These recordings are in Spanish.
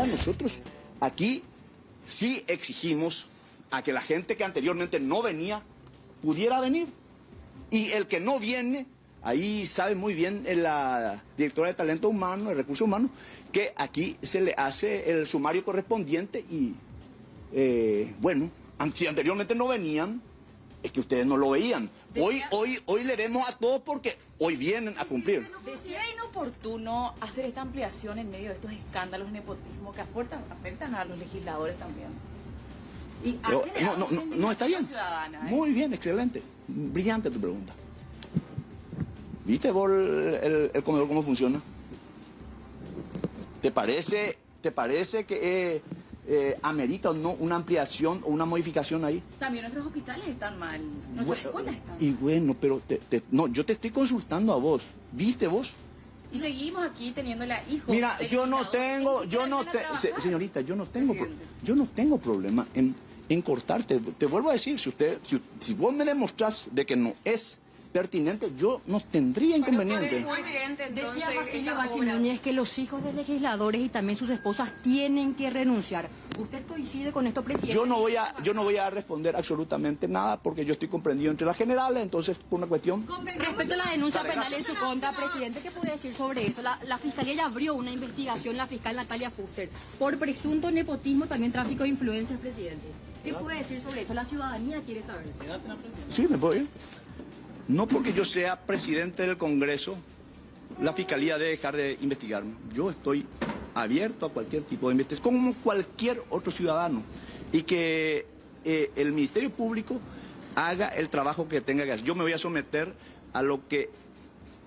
Mira, nosotros aquí sí exigimos a que la gente que anteriormente no venía pudiera venir. Y el que no viene, ahí sabe muy bien la directora de talento humano, de recursos humanos, que aquí se le hace el sumario correspondiente y, bueno, si anteriormente no venían, es que ustedes no lo veían. Hoy le vemos a todos porque hoy vienen a cumplir. Decía inoportuno hacer esta ampliación en medio de estos escándalos de nepotismo que afectan a los legisladores también. Y no, está bien. Ciudadana, Muy bien, excelente. Brillante tu pregunta. ¿Viste vos el comedor cómo funciona? ¿Te parece que amerita o no una ampliación o una modificación ahí? También nuestros hospitales están mal, nuestras escuelas están mal. Y bueno, pero no, yo te estoy consultando a vos. ¿Viste vos? Y seguimos aquí teniéndole a hijos. Mira, señorita, yo no tengo problema en cortarte. Te vuelvo a decir, si vos me demostrás de que no es pertinente, yo no tendría inconveniente. Decía Basilio Bachi Núñez que los hijos de legisladores y también sus esposas tienen que renunciar. ¿Usted coincide con esto, presidente? Yo no voy a responder absolutamente nada porque yo estoy comprendido entre las generales, entonces por una cuestión... Respecto a la denuncia penal en su contra, presidente, ¿qué puede decir sobre eso? La Fiscalía ya abrió una investigación, la fiscal Natalia Fuster, por presunto nepotismo, también tráfico de influencias, presidente. ¿Qué puede decir sobre eso? La ciudadanía quiere saber. Sí, me puedo ir. No porque yo sea presidente del Congreso, la Fiscalía debe dejar de investigarme. Yo estoy abierto a cualquier tipo de investigación, como cualquier otro ciudadano. Y que el Ministerio Público haga el trabajo que tenga que hacer. Yo me voy a someter a lo que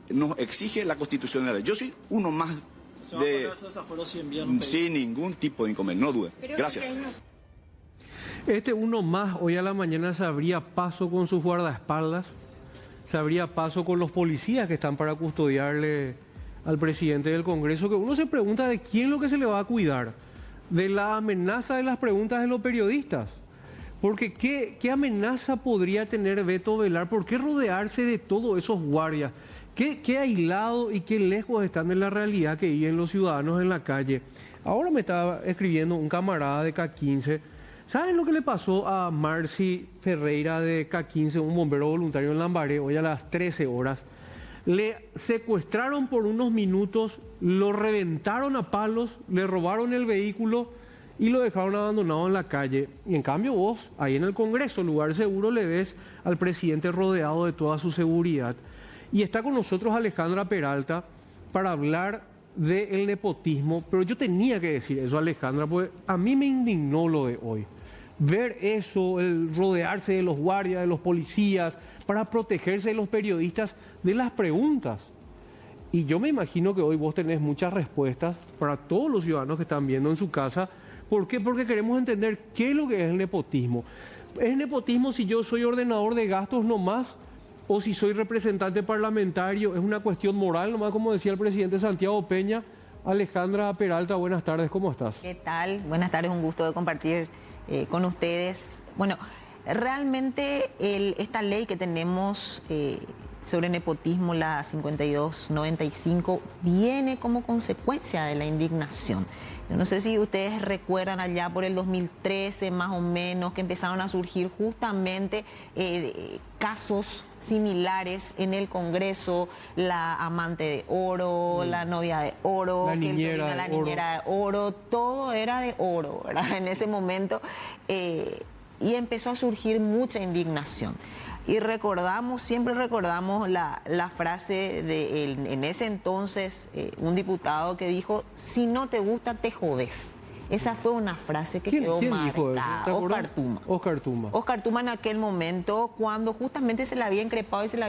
nos exige la Constitución de la ley. Yo soy uno más de... Sin ningún tipo de inconveniente, no dude. Gracias. Este uno más, hoy a la mañana se abría paso con sus guardaespaldas, se abría paso con los policías que están para custodiarle al presidente del Congreso, que uno se pregunta de quién es lo que se le va a cuidar, de la amenaza de las preguntas de los periodistas. Porque ¿qué amenaza podría tener Beto Velar? ¿Por qué rodearse de todos esos guardias? ¿Qué aislado y qué lejos están de la realidad que viven los ciudadanos en la calle? Ahora me estaba escribiendo un camarada de K15. ¿Saben lo que le pasó a Marci Ferreira de K15, un bombero voluntario en Lambaré, hoy a las 13 horas? Le secuestraron por unos minutos, lo reventaron a palos, le robaron el vehículo y lo dejaron abandonado en la calle. Y en cambio vos, ahí en el Congreso, lugar seguro, le ves al presidente rodeado de toda su seguridad. Y está con nosotros Alejandra Peralta para hablar del nepotismo. Pero yo tenía que decir eso, Alejandra, porque a mí me indignó lo de hoy. Ver eso, el rodearse de los guardias, de los policías, para protegerse de los periodistas, de las preguntas. Y yo me imagino que hoy vos tenés muchas respuestas para todos los ciudadanos que están viendo en su casa. ¿Por qué? Porque queremos entender qué es lo que es el nepotismo. ¿Es nepotismo si yo soy ordenador de gastos nomás? ¿O si soy representante parlamentario? ¿Es una cuestión moral nomás, como decía el presidente Santiago Peña? Alejandra Peralta, buenas tardes, ¿cómo estás? ¿Qué tal? Buenas tardes, un gusto de compartir con ustedes. Bueno, realmente esta ley que tenemos sobre nepotismo, la 5295, viene como consecuencia de la indignación. Yo no sé si ustedes recuerdan allá por el 2013 más o menos que empezaron a surgir justamente casos similares en el Congreso, la amante de oro, la novia de oro, la niñera de oro, todo era de oro, ¿verdad? En ese momento, y empezó a surgir mucha indignación. Y siempre recordamos la frase en ese entonces, un diputado que dijo: si no te gusta, te jodes. Esa fue una frase que quedó marcada. Oscar Tuma. Oscar Tuma en aquel momento, cuando justamente se le había increpado y se le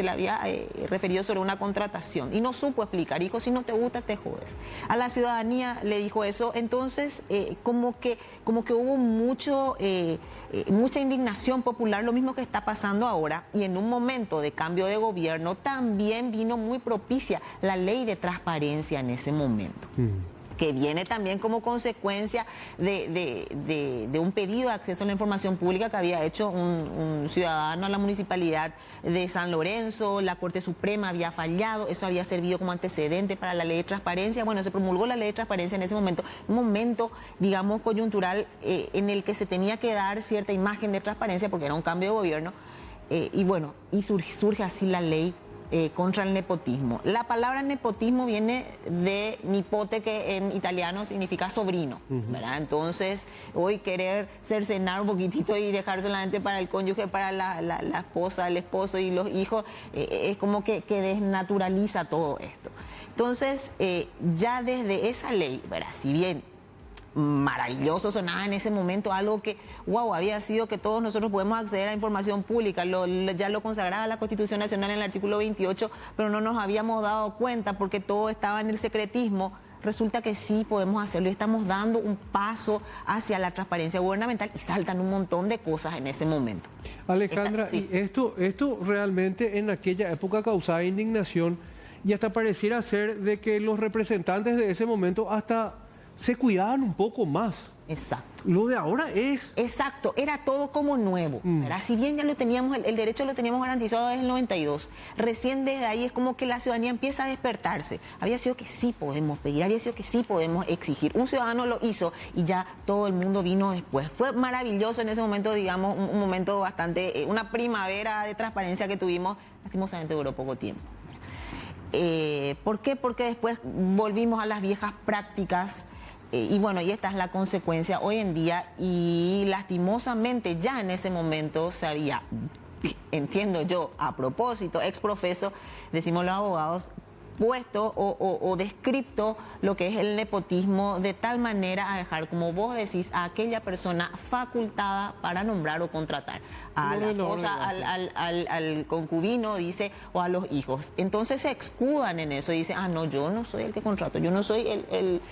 había referido sobre una contratación y no supo explicar. Dijo: si no te gusta, te jodes. A la ciudadanía le dijo eso. Entonces como que hubo mucha indignación popular, lo mismo que está pasando ahora, y en un momento de cambio de gobierno también vino muy propicia la ley de transparencia en ese momento. que viene también como consecuencia de un pedido de acceso a la información pública que había hecho un ciudadano a la municipalidad de San Lorenzo. La Corte Suprema había fallado, eso había servido como antecedente para la ley de transparencia. Bueno, se promulgó la ley de transparencia en ese momento, un momento, digamos, coyuntural en el que se tenía que dar cierta imagen de transparencia porque era un cambio de gobierno. Y bueno, y surge así la ley contra el nepotismo. La palabra nepotismo viene de nipote, que en italiano significa sobrino, ¿verdad? Entonces, hoy querer cercenar un poquitito y dejar solamente para el cónyuge, para la esposa, el esposo y los hijos, es como que desnaturaliza todo esto. Entonces, ya desde esa ley, ¿verdad? Si bien maravilloso sonaba en ese momento, algo que, wow, había sido que todos nosotros podemos acceder a información pública, ya lo consagraba la Constitución Nacional en el artículo 28, pero no nos habíamos dado cuenta porque todo estaba en el secretismo. Resulta que sí podemos hacerlo y estamos dando un paso hacia la transparencia gubernamental y saltan un montón de cosas en ese momento. Alejandra, sí. Y esto realmente en aquella época causaba indignación y hasta pareciera ser de que los representantes de ese momento hasta se cuidaban un poco más. Exacto. Lo de ahora es... Exacto, era todo como nuevo. Si bien ya lo teníamos, el derecho lo teníamos garantizado desde el 92, recién desde ahí es como que la ciudadanía empieza a despertarse. Había sido que sí podemos pedir, había sido que sí podemos exigir. Un ciudadano lo hizo y ya todo el mundo vino después. Fue maravilloso en ese momento, digamos, un momento bastante, una primavera de transparencia que tuvimos. Lastimosamente duró poco tiempo. ¿Por qué? Porque después volvimos a las viejas prácticas. Y bueno, y esta es la consecuencia hoy en día y lastimosamente ya en ese momento se había, entiendo yo, a propósito, ex profeso, decimos los abogados, puesto o descripto lo que es el nepotismo de tal manera a dejar, como vos decís, a aquella persona facultada para nombrar o contratar a la esposa, al concubino, dice, o a los hijos. Entonces se escudan en eso y dicen, no, yo no soy el que contrato, yo no soy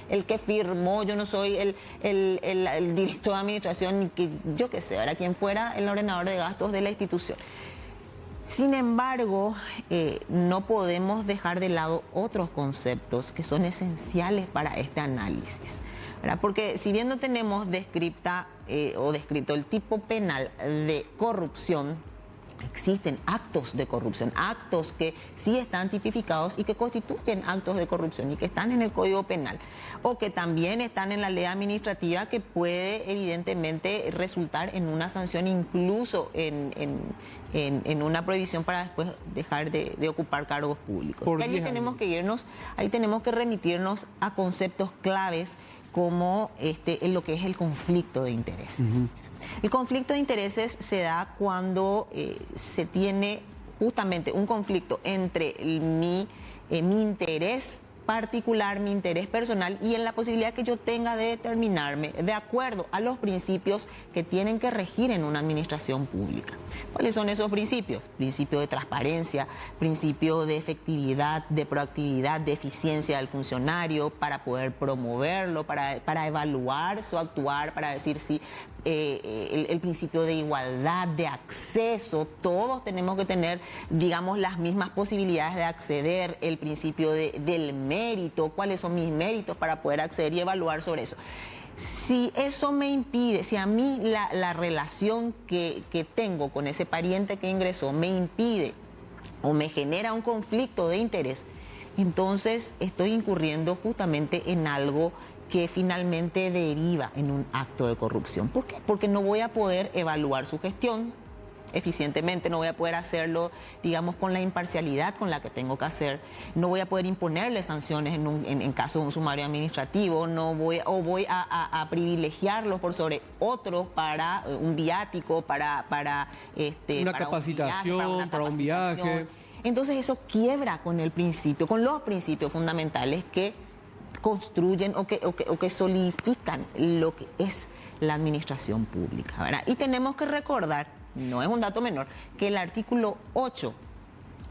el que firmó, yo no soy el director de administración, ni que yo qué sé, era quien fuera el ordenador de gastos de la institución. Sin embargo, no podemos dejar de lado otros conceptos que son esenciales para este análisis, ¿verdad? Porque si bien no tenemos descrito el tipo penal de corrupción, existen actos de corrupción, actos que sí están tipificados y que constituyen actos de corrupción y que están en el Código Penal o que también están en la ley administrativa, que puede evidentemente resultar en una sanción, incluso en una prohibición para después dejar de ocupar cargos públicos. Y allí tenemos que irnos, ahí tenemos que remitirnos a conceptos claves como en lo que es el conflicto de intereses. El conflicto de intereses se da cuando se tiene justamente un conflicto entre mi interés particular, mi interés personal y en la posibilidad que yo tenga de determinarme de acuerdo a los principios que tienen que regir en una administración pública. ¿Cuáles son esos principios? Principio de transparencia, principio de efectividad, de proactividad, de eficiencia del funcionario para poder promoverlo, para evaluar su actuar, para decir si el principio de igualdad, de acceso, todos tenemos que tener, digamos, las mismas posibilidades de acceder, el principio del mérito, cuáles son mis méritos para poder acceder y evaluar sobre eso. Si eso me impide, si a mí la relación que tengo con ese pariente que ingresó me impide o me genera un conflicto de interés, entonces estoy incurriendo justamente en algo que finalmente deriva en un acto de corrupción. ¿Por qué? Porque no voy a poder evaluar su gestión eficientemente, no voy a poder hacerlo, digamos, con la imparcialidad con la que tengo que hacer, no voy a poder imponerle sanciones en caso de un sumario administrativo, voy a privilegiarlo por sobre otro para un viático, para una capacitación, para un viaje. Entonces eso quiebra con el principio, con los principios fundamentales que construyen o que solidifican lo que es la administración pública, ¿verdad? Y tenemos que recordar, no es un dato menor, que el artículo 8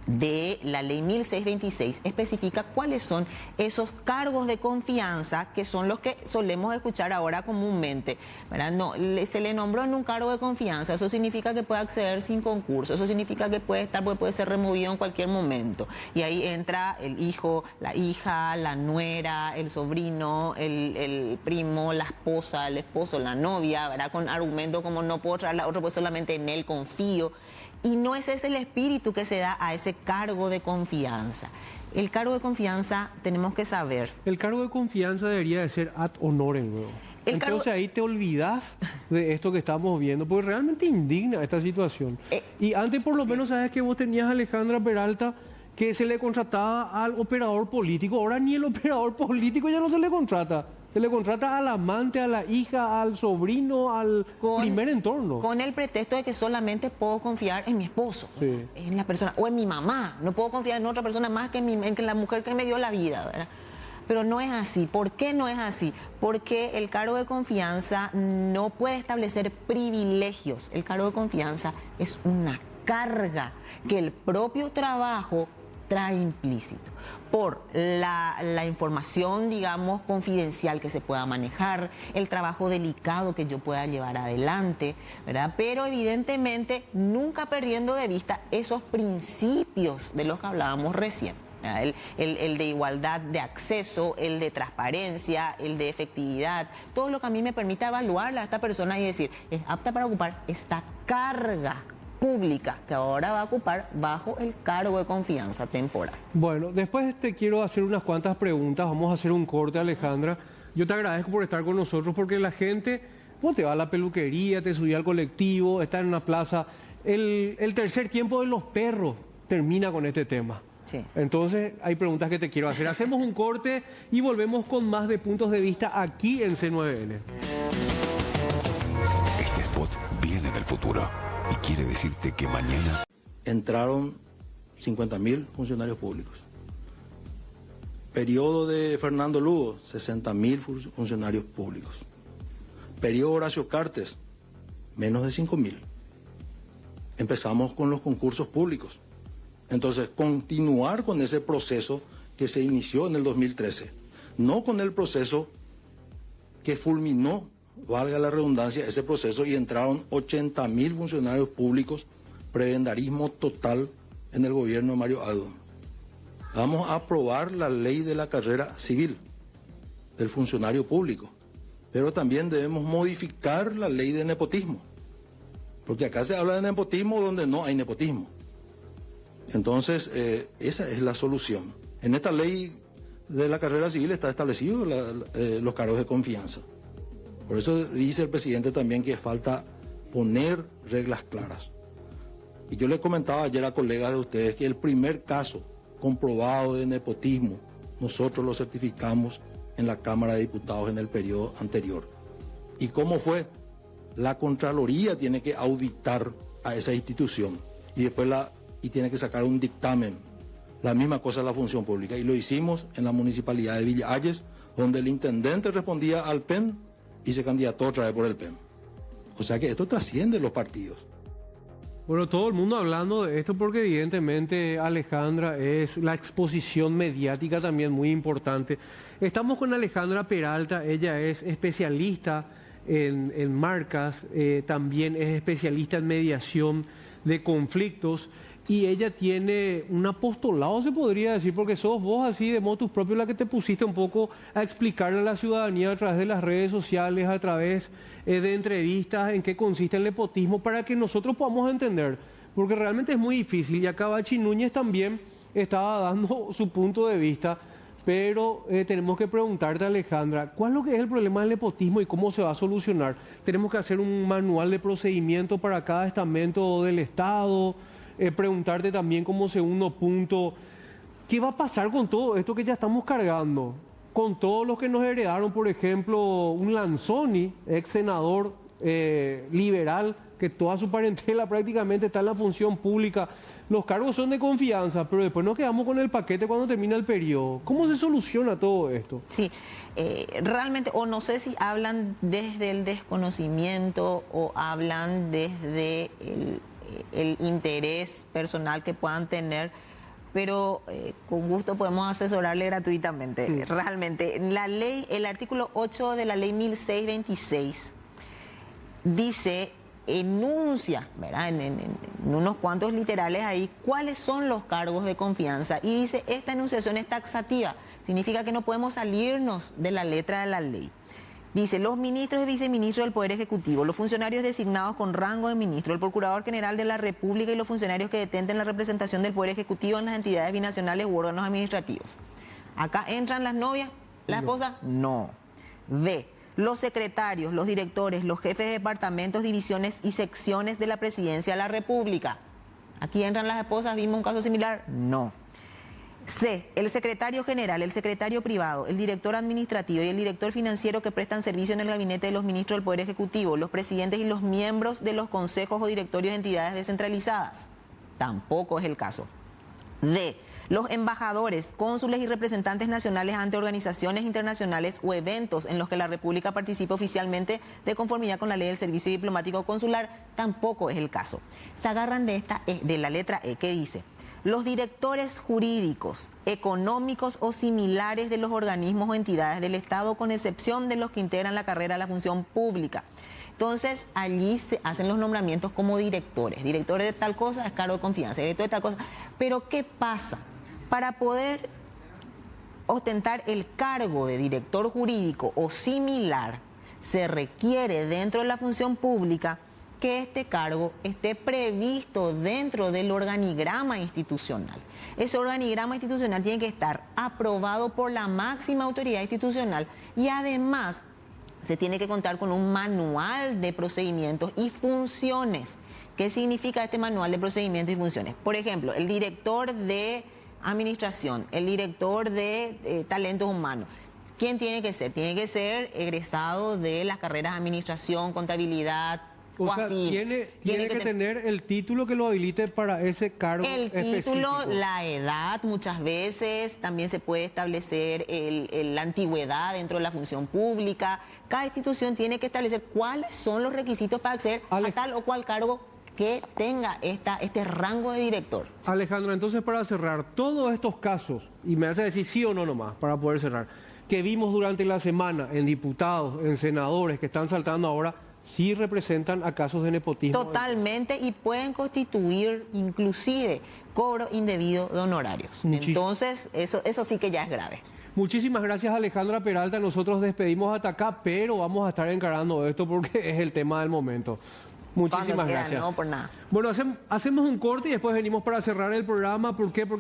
de la ley 1626 especifica cuáles son esos cargos de confianza que son los que solemos escuchar ahora comúnmente, ¿verdad? No, se le nombró en un cargo de confianza, eso significa que puede acceder sin concurso, eso significa que puede ser removido en cualquier momento. Y ahí entra el hijo, la hija, la nuera, el sobrino, el primo, la esposa, el esposo, la novia, ¿verdad? Con argumento como no puedo traer a otro, pues solamente en él confío. Y no es ese el espíritu que se da a ese cargo de confianza. El cargo de confianza tenemos que saber. El cargo de confianza debería de ser ad honorem luego. Entonces ahí te olvidas de esto que estamos viendo, porque realmente indigna esta situación. Y antes por lo menos sabes que vos tenías a Alejandra Peralta que se le contrataba al operador político, ahora ni el operador político ya no se le contrata. Se le contrata al amante, a la hija, al sobrino, al primer entorno. Con el pretexto de que solamente puedo confiar en mi esposo, sí, en la persona, o en mi mamá. No puedo confiar en otra persona más que en la mujer que me dio la vida, ¿verdad? Pero no es así. ¿Por qué no es así? Porque el cargo de confianza no puede establecer privilegios. El cargo de confianza es una carga que el propio trabajo trae implícito por la información, digamos, confidencial que se pueda manejar, el trabajo delicado que yo pueda llevar adelante, ¿verdad? Pero evidentemente nunca perdiendo de vista esos principios de los que hablábamos recién. El de igualdad de acceso, el de transparencia, el de efectividad, todo lo que a mí me permita evaluarla a esta persona y decir, es apta para ocupar esta carga pública que ahora va a ocupar bajo el cargo de confianza temporal. Bueno, después te quiero hacer unas cuantas preguntas, vamos a hacer un corte, Alejandra. Yo te agradezco por estar con nosotros porque la gente, vos te va a la peluquería, te subí al colectivo, está en una plaza. El tercer tiempo de los perros termina con este tema. Sí. Entonces hay preguntas que te quiero hacer. Hacemos un corte y volvemos con más de puntos de vista aquí en C9N. Este spot viene del futuro y quiere decirte que mañana entraron 50.000 funcionarios públicos. Periodo de Fernando Lugo, 60.000 funcionarios públicos. Periodo Horacio Cartes, menos de 5.000. Empezamos con los concursos públicos. Entonces, continuar con ese proceso que se inició en el 2013, no con el proceso que fulminó, valga la redundancia, ese proceso y entraron 80.000 funcionarios públicos, prebendarismo total en el gobierno de Mario Aldo. Vamos a aprobar la ley de la carrera civil del funcionario público, pero también debemos modificar la ley de nepotismo, porque acá se habla de nepotismo donde no hay nepotismo. Entonces, esa es la solución. En esta ley de la carrera civil está establecido los cargos de confianza. Por eso dice el presidente también que falta poner reglas claras. Y yo le comentaba ayer a colegas de ustedes que el primer caso comprobado de nepotismo, nosotros lo certificamos en la Cámara de Diputados en el periodo anterior. ¿Y cómo fue? La Contraloría tiene que auditar a esa institución y después tiene que sacar un dictamen. La misma cosa es la función pública. Y lo hicimos en la municipalidad de Villa Ayes, donde el intendente respondía al PEN y se candidató otra vez por el PEN. O sea que esto trasciende los partidos. Bueno, todo el mundo hablando de esto porque evidentemente, Alejandra, es la exposición mediática también muy importante. Estamos con Alejandra Peralta, ella es especialista en marcas, también es especialista en mediación de conflictos y ella tiene un apostolado, se podría decir, porque sos vos así de motus propio la que te pusiste un poco a explicarle a la ciudadanía a través de las redes sociales, a través de entrevistas, en qué consiste el nepotismo, para que nosotros podamos entender, porque realmente es muy difícil. Y acá Bachi Núñez también estaba dando su punto de vista, pero tenemos que preguntarte, Alejandra, ¿cuál es lo que es el problema del nepotismo y cómo se va a solucionar? ¿Tenemos que hacer un manual de procedimiento para cada estamento del Estado? Preguntarte también como segundo punto, ¿qué va a pasar con todo esto que ya estamos cargando? Con todos los que nos heredaron, por ejemplo, un Lanzoni, ex senador liberal, que toda su parentela prácticamente está en la función pública. Los cargos son de confianza, pero después nos quedamos con el paquete cuando termina el periodo. ¿Cómo se soluciona todo esto? Sí, realmente, o no sé si hablan desde el desconocimiento o hablan desde el interés personal que puedan tener, pero con gusto podemos asesorarle gratuitamente. Sí. Realmente, la ley, el artículo 8 de la ley 1626 dice, enuncia, ¿verdad? En unos cuantos literales ahí, cuáles son los cargos de confianza. Y dice, esta enunciación es taxativa, significa que no podemos salirnos de la letra de la ley. Dice, los ministros y viceministros del Poder Ejecutivo, los funcionarios designados con rango de ministro, el Procurador General de la República y los funcionarios que detenten la representación del Poder Ejecutivo en las entidades binacionales u órganos administrativos. ¿Acá entran las novias, las esposas? No. B, los secretarios, los directores, los jefes de departamentos, divisiones y secciones de la Presidencia de la República. ¿Aquí entran las esposas? ¿Vimos un caso similar? No. C, el secretario general, el secretario privado, el director administrativo y el director financiero que prestan servicio en el gabinete de los ministros del Poder Ejecutivo, los presidentes y los miembros de los consejos o directorios de entidades descentralizadas. Tampoco es el caso. D, los embajadores, cónsules y representantes nacionales ante organizaciones internacionales o eventos en los que la República participe oficialmente de conformidad con la ley del servicio diplomático consular. Tampoco es el caso. Se agarran de la letra E, que dice: los directores jurídicos, económicos o similares de los organismos o entidades del Estado, con excepción de los que integran la carrera de la función pública. Entonces, allí se hacen los nombramientos como directores. Directores de tal cosa es cargo de confianza, director de tal cosa. Pero, ¿qué pasa? Para poder ostentar el cargo de director jurídico o similar, se requiere dentro de la función pública que este cargo esté previsto dentro del organigrama institucional. Ese organigrama institucional tiene que estar aprobado por la máxima autoridad institucional y además se tiene que contar con un manual de procedimientos y funciones. ¿Qué significa este manual de procedimientos y funciones? Por ejemplo, el director de administración, el director de talentos humanos. ¿Quién tiene que ser? Tiene que ser egresado de las carreras de administración, contabilidad. O sea, tiene que tener el título que lo habilite para ese cargo específico. El título, específico. la edad, muchas veces también se puede establecer la antigüedad dentro de la función pública. Cada institución tiene que establecer cuáles son los requisitos para acceder a tal o cual cargo que tenga este rango de director. Alejandro, entonces para cerrar, todos estos casos, y me hace decir sí o no nomás, para poder cerrar, que vimos durante la semana en diputados, en senadores que están saltando ahora, sí representan a casos de nepotismo. Totalmente, y pueden constituir inclusive cobro indebido de honorarios. Entonces, eso sí que ya es grave. Muchísimas gracias, Alejandra Peralta. Nosotros despedimos hasta acá, pero vamos a estar encarando esto porque es el tema del momento. Muchísimas gracias. No, por nada. Bueno, hacemos un corte y después venimos para cerrar el programa. ¿Por qué? Porque